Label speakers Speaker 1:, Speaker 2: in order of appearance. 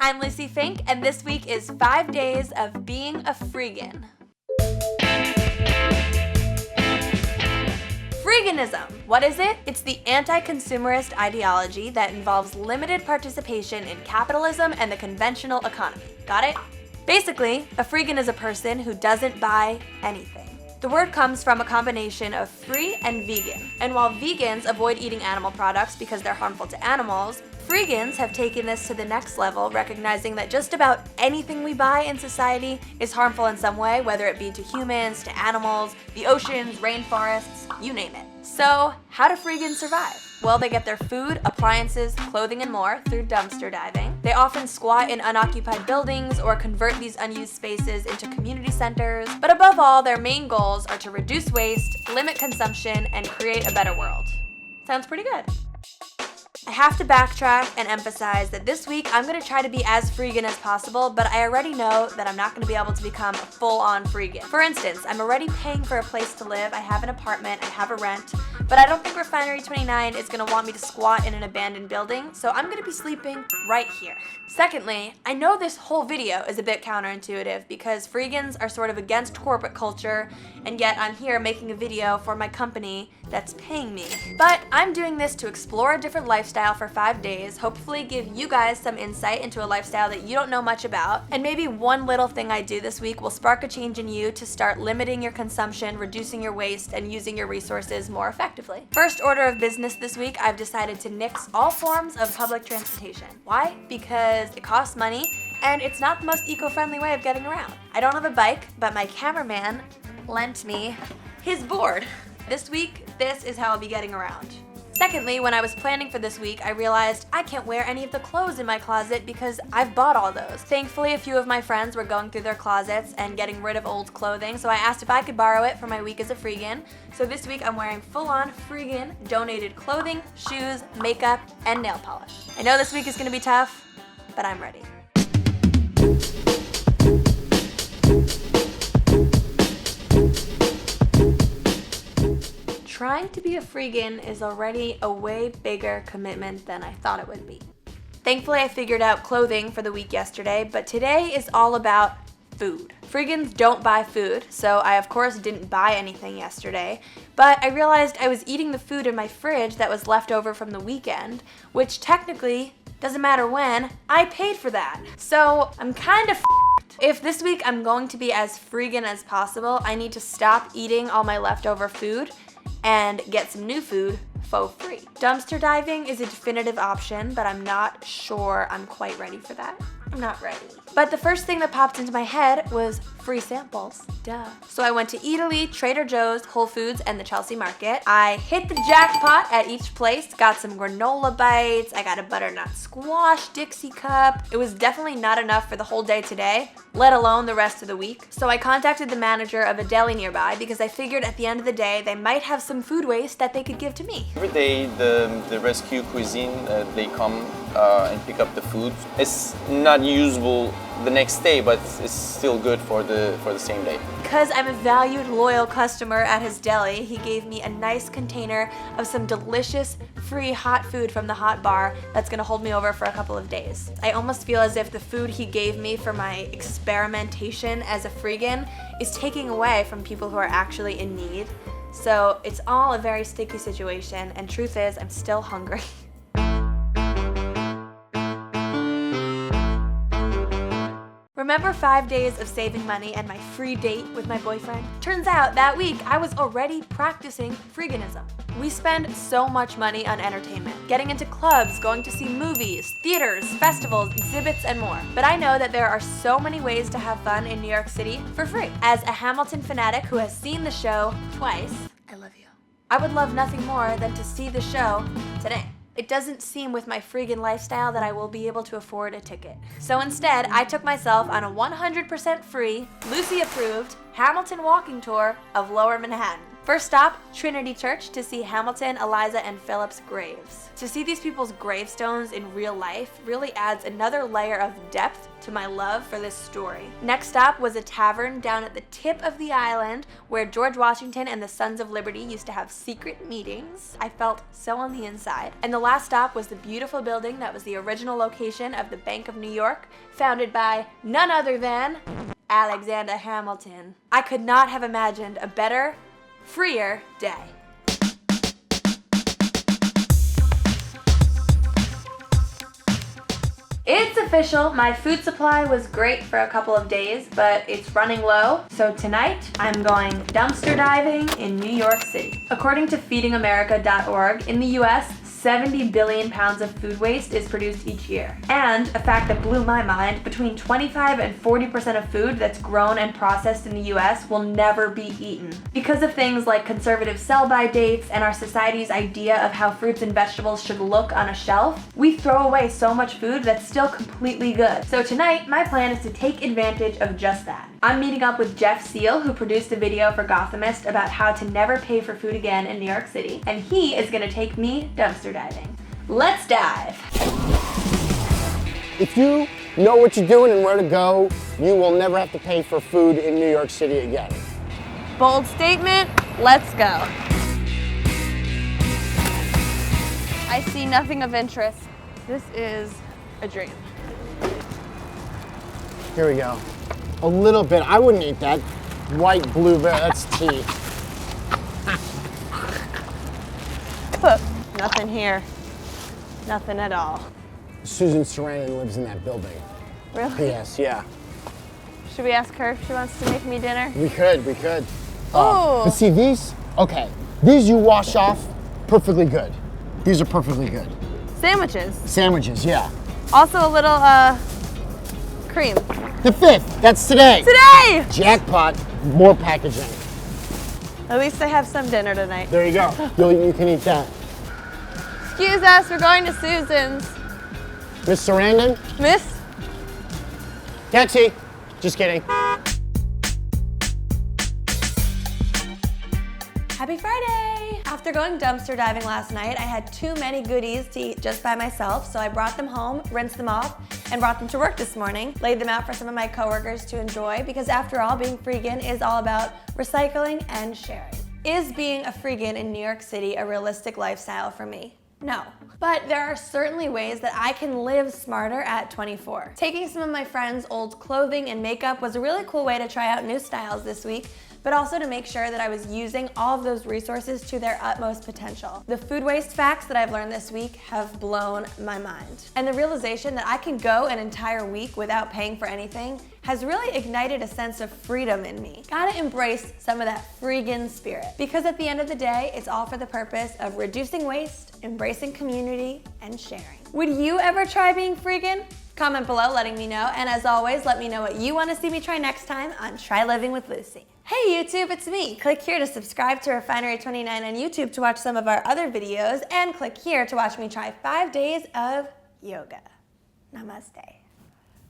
Speaker 1: I'm Lucie Fink, and this week is 5 days of being a freegan. Freeganism. What is it? It's the anti-consumerist ideology that involves limited participation in capitalism and the conventional economy. Got it? Basically, a freegan is a person who doesn't buy anything. The word comes from a combination of free and vegan. And while vegans avoid eating animal products because they're harmful to animals, freegans have taken this to the next level, recognizing that just about anything we buy in society is harmful in some way, whether it be to humans, to animals, the oceans, rainforests, you name it. So, how do freegans survive? Well, they get their food, appliances, clothing, and more through dumpster diving. They often squat in unoccupied buildings or convert these unused spaces into community centers. But above all, their main goals are to reduce waste, limit consumption, and create a better world. Sounds pretty good. I have to backtrack and emphasize that this week I'm going to try to be as freegan as possible, but I already know that I'm not going to be able to become a full-on freegan. For instance, I'm already paying for a place to live, I have an apartment, I have a rent, but I don't think Refinery29 is going to want me to squat in an abandoned building, so I'm going to be sleeping right here. Secondly, I know this whole video is a bit counterintuitive because freegans are sort of against corporate culture, and yet I'm here making a video for my company that's paying me. But I'm doing this to explore a different lifestyle for 5 days, hopefully give you guys some insight into a lifestyle that you don't know much about, and maybe one little thing I do this week will spark a change in you to start limiting your consumption, reducing your waste, and using your resources more effectively. First order of business this week, I've decided to nix all forms of public transportation. Why? Because it costs money, and it's not the most eco-friendly way of getting around. I don't have a bike, but my cameraman lent me his board. This week, this is how I'll be getting around. Secondly, when I was planning for this week, I realized I can't wear any of the clothes in my closet because I've bought all those. Thankfully, a few of my friends were going through their closets and getting rid of old clothing, so I asked if I could borrow it for my week as a freegan. So this week, I'm wearing full-on freegan donated clothing, shoes, makeup, and nail polish. I know this week is gonna be tough, but I'm ready. Trying to be a freegan is already a way bigger commitment than I thought it would be. Thankfully, I figured out clothing for the week yesterday, but today is all about food. Freegans don't buy food, so I of course didn't buy anything yesterday, but I realized I was eating the food in my fridge that was left over from the weekend, which technically doesn't matter when, I paid for that. So I'm kind of f***ed. If this week I'm going to be as freegan as possible, I need to stop eating all my leftover food and get some new food for free. Dumpster diving is a definitive option, but I'm not sure I'm quite ready for that. I'm not ready. But the first thing that popped into my head was free samples. Duh. So I went to Italy, Trader Joe's, Whole Foods, and the Chelsea Market. I hit the jackpot at each place, got some granola bites, I got a butternut squash Dixie cup. It was definitely not enough for the whole day today, let alone the rest of the week. So I contacted the manager of a deli nearby because I figured at the end of the day, they might have some food waste that they could give to me.
Speaker 2: Every day the rescue cuisine, they come and pick up the food. It's not usable the next day, but it's still good for the same day.
Speaker 1: Because I'm a valued, loyal customer at his deli, he gave me a nice container of some delicious, free hot food from the hot bar that's gonna hold me over for a couple of days. I almost feel as if the food he gave me for my experimentation as a freegan is taking away from people who are actually in need. So it's all a very sticky situation, and truth is, I'm still hungry. Remember 5 days of saving money and my free date with my boyfriend? Turns out that week I was already practicing freeganism. We spend so much money on entertainment, getting into clubs, going to see movies, theaters, festivals, exhibits, and more. But I know that there are so many ways to have fun in New York City for free. As a Hamilton fanatic who has seen the show twice, I love you. I would love nothing more than to see the show today. It doesn't seem with my freegan lifestyle that I will be able to afford a ticket. So instead, I took myself on a 100% free, Lucie approved, Hamilton walking tour of Lower Manhattan. First stop, Trinity Church, to see Hamilton, Eliza, and Philip's graves. To see these people's gravestones in real life really adds another layer of depth to my love for this story. Next stop was a tavern down at the tip of the island where George Washington and the Sons of Liberty used to have secret meetings. I felt so on the inside. And the last stop was the beautiful building that was the original location of the Bank of New York, founded by none other than Alexander Hamilton. I could not have imagined a better, freer day. It's official, my food supply was great for a couple of days, but it's running low. So tonight, I'm going dumpster diving in New York City. According to feedingamerica.org, in the US, 70 billion pounds of food waste is produced each year. And a fact that blew my mind, between 25 and 40% of food that's grown and processed in the US will never be eaten. Because of things like conservative sell-by dates and our society's idea of how fruits and vegetables should look on a shelf, we throw away so much food that's still completely good. So tonight, my plan is to take advantage of just that. I'm meeting up with Jeff Seal, who produced a video for Gothamist about how to never pay for food again in New York City, and he is gonna take me dumpster diving. Let's dive.
Speaker 3: If you know what you're doing and where to go, you will never have to pay for food in New York City again.
Speaker 1: Bold statement, let's go. I see nothing of interest. This is a dream.
Speaker 3: Here we go. A little bit. I wouldn't eat that. White blueberry, that's tea.
Speaker 1: Nothing here. Nothing at all.
Speaker 3: Susan Sarandon lives in that building.
Speaker 1: Really?
Speaker 3: Yes, yeah.
Speaker 1: Should we ask her if she wants to make me dinner?
Speaker 3: We could.
Speaker 1: Oh.
Speaker 3: But see these? Okay. These you wash off, perfectly good. These are perfectly good.
Speaker 1: Sandwiches.
Speaker 3: Sandwiches, yeah.
Speaker 1: Also a little, cream.
Speaker 3: The 5th, that's today.
Speaker 1: Today!
Speaker 3: Jackpot, more packaging.
Speaker 1: At least I have some dinner tonight.
Speaker 3: There you go. You can eat that.
Speaker 1: Excuse us, we're going to Susan's.
Speaker 3: Miss Sarandon?
Speaker 1: Miss?
Speaker 3: Taxi. Just kidding.
Speaker 1: Happy Friday! After going dumpster diving last night, I had too many goodies to eat just by myself, so I brought them home, rinsed them off, and brought them to work this morning. Laid them out for some of my coworkers to enjoy, because after all, being freegan is all about recycling and sharing. Is being a freegan in New York City a realistic lifestyle for me? No. But there are certainly ways that I can live smarter at 24. Taking some of my friends' old clothing and makeup was a really cool way to try out new styles this week, but also to make sure that I was using all of those resources to their utmost potential. The food waste facts that I've learned this week have blown my mind. And the realization that I can go an entire week without paying for anything has really ignited a sense of freedom in me. Gotta embrace some of that freegan spirit. Because at the end of the day, it's all for the purpose of reducing waste, embracing community, and sharing. Would you ever try being freegan? Comment below letting me know, and as always, let me know what you want to see me try next time on Try Living with Lucie. Hey YouTube, it's me. Click here to subscribe to Refinery29 on YouTube to watch some of our other videos, and click here to watch me try 5 days of yoga. Namaste.